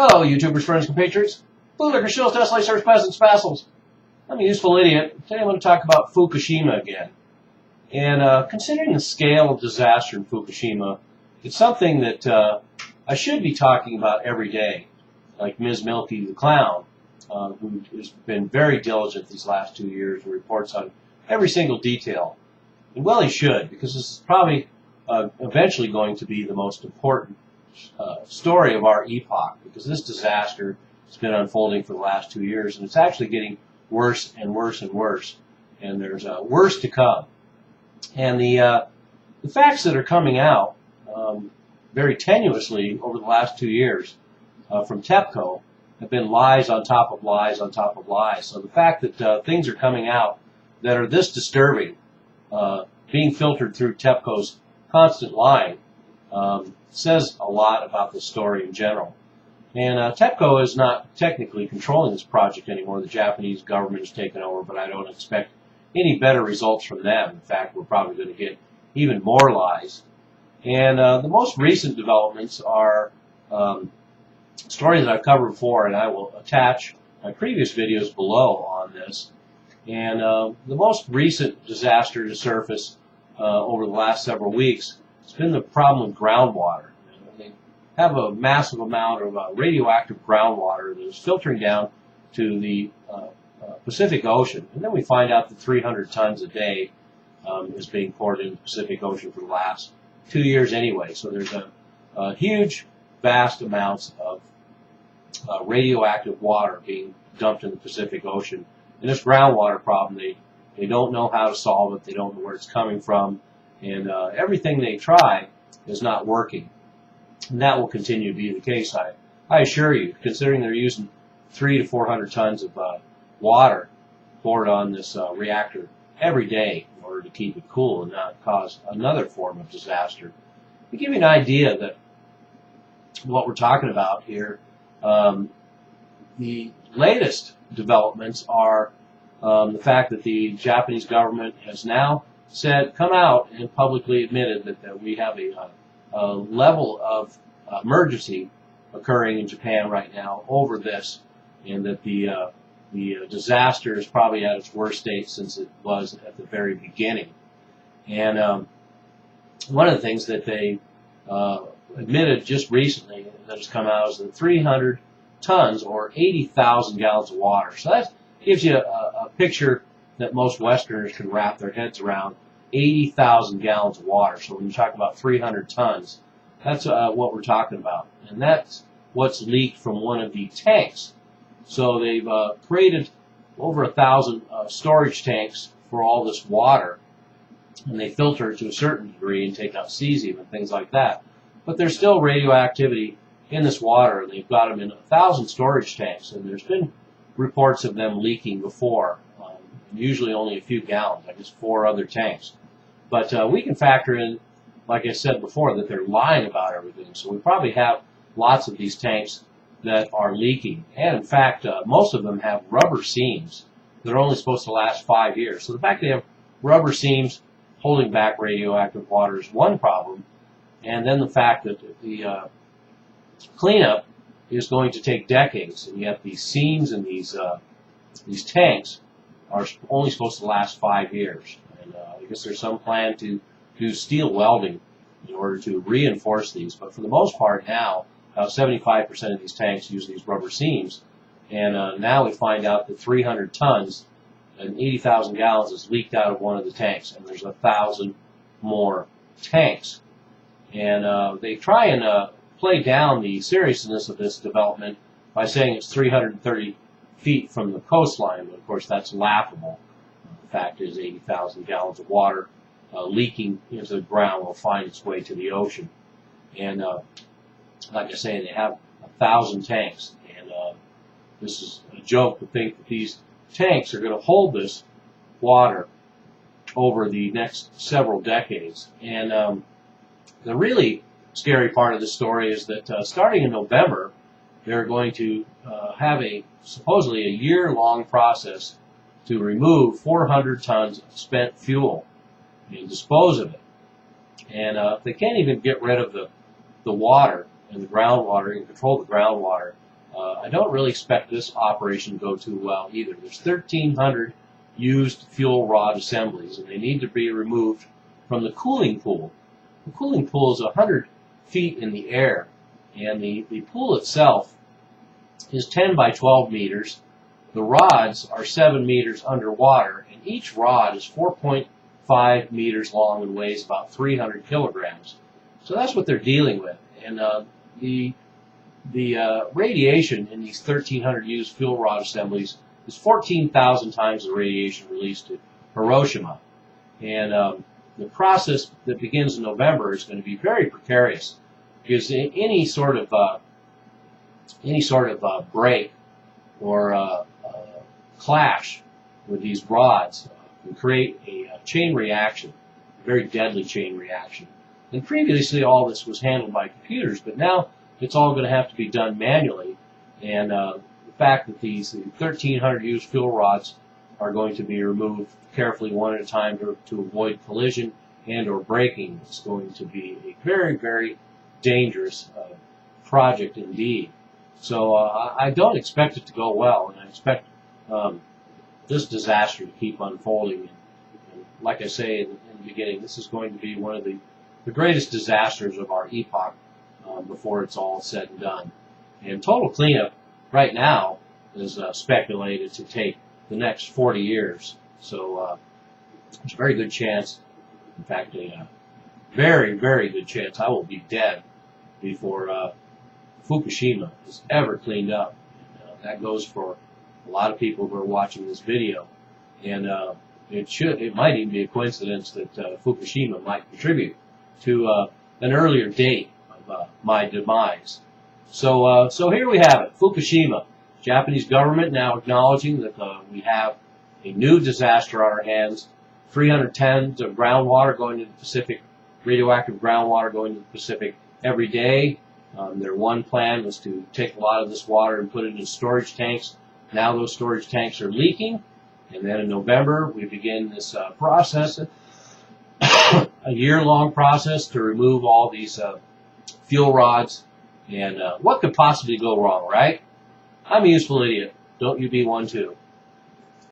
Hello, YouTubers, friends, compatriots. Bootlicker, shills, teslators, peasants, vassals. I'm a useful idiot. Today I'm going to talk about Fukushima again. And considering the scale of disaster in Fukushima, it's something that I should be talking about every day, like Ms. Milky the Clown, who has been very diligent these last 2 years and reports on every single detail. And well, he should, because this is probably eventually going to be the most important story of our epoch, because this disaster has been unfolding for the last 2 years, and it's actually getting worse and worse and worse, and there's worse to come. And the facts that are coming out very tenuously over the last 2 years from TEPCO have been lies on top of lies on top of lies. So the fact that things are coming out that are this disturbing, being filtered through TEPCO's constant lying, says a lot about the story in general. And TEPCO is not technically controlling this project anymore. The Japanese government has taken over, but I don't expect any better results from them. In fact, we're probably going to get even more lies. And the most recent developments are stories that I've covered before, and I will attach my previous videos below on this. And the most recent disaster to surface over the last several weeks has been the problem with groundwater. They have a massive amount of radioactive groundwater that is filtering down to the Pacific Ocean. And then we find out that 300 tons a day is being poured into the Pacific Ocean for the last 2 years anyway. So there's a huge, vast amounts of radioactive water being dumped in the Pacific Ocean. And this groundwater problem, they don't know how to solve it. They don't know where it's coming from. And everything they try is not working. And that will continue to be the case, I assure you, considering they're using 300 to 400 tons of water poured on this reactor every day in order to keep it cool and not cause another form of disaster. To give you an idea that what we're talking about here, the latest developments are the fact that the Japanese government has now come out and publicly admitted that we have a level of emergency occurring in Japan right now over this, and that the disaster is probably at its worst state since it was at the very beginning. And one of the things that they admitted just recently that has come out is that 300 tons or 80,000 gallons of water. So that gives you a picture that most Westerners can wrap their heads around. 80,000 gallons of water. So when you talk about 300 tons, that's what we're talking about. And that's what's leaked from one of the tanks. So they've created over 1,000 storage tanks for all this water, and they filter it to a certain degree and take out cesium and things like that. But there's still radioactivity in this water, and they've got them in 1,000 storage tanks, and there's been reports of them leaking before, usually only a few gallons, I guess 4 other tanks. But we can factor in, like I said before, that they're lying about everything. So we probably have lots of these tanks that are leaking. And in fact, most of them have rubber seams that are only supposed to last 5 years. So the fact they have rubber seams holding back radioactive water is one problem. And then the fact that the cleanup is going to take decades, and yet these seams in these tanks are only supposed to last 5 years. And I guess there's some plan to do steel welding in order to reinforce these. But for the most part now, about 75% of these tanks use these rubber seams. And now we find out that 300 tons and 80,000 gallons is leaked out of one of the tanks. And there's 1,000 more tanks. And they try and play down the seriousness of this development by saying it's 330 feet from the coastline, but of course that's laughable. The fact is 80,000 gallons of water leaking into the ground will find its way to the ocean. And like I say, they have 1,000 tanks, and this is a joke to think that these tanks are going to hold this water over the next several decades. And the really scary part of the story is that starting in November, they're going to have supposedly a year-long process to remove 400 tons of spent fuel and dispose of it. And they can't even get rid of the water and the groundwater and control the groundwater, I don't really expect this operation to go too well either. There's 1,300 used fuel rod assemblies, and they need to be removed from the cooling pool. The cooling pool is 100 feet in the air, and the pool itself is 10 by 12 meters. The rods are 7 meters underwater, and each rod is 4.5 meters long and weighs about 300 kilograms. So that's what they're dealing with. And the radiation in these 1,300 used fuel rod assemblies is 14,000 times the radiation released to Hiroshima. And the process that begins in November is going to be very precarious, because any sort of break or clash with these rods can create a chain reaction, a very deadly chain reaction. And previously all this was handled by computers, but now it's all going to have to be done manually. And the fact that these 1,300 used fuel rods are going to be removed carefully one at a time to avoid collision and or breaking is going to be a very, very dangerous project indeed. So I don't expect it to go well, and I expect this disaster to keep unfolding. And like I say in the beginning, this is going to be one of the greatest disasters of our epoch before it's all said and done. And total cleanup right now is speculated to take the next 40 years. So there's a very good chance, in fact, a very, very good chance I will be dead before Fukushima is ever cleaned up. And, that goes for a lot of people who are watching this video. And it might even be a coincidence that Fukushima might contribute to an earlier date of my demise. So here we have it, Fukushima. Japanese government now acknowledging that we have a new disaster on our hands. 300 tons of groundwater going to the Pacific, radioactive groundwater going to the Pacific every day. Their one plan was to take a lot of this water and put it in storage tanks. Now those storage tanks are leaking. And then in November, we begin this process, a year-long process to remove all these fuel rods. And what could possibly go wrong, right? I'm a useful idiot. Don't you be one too.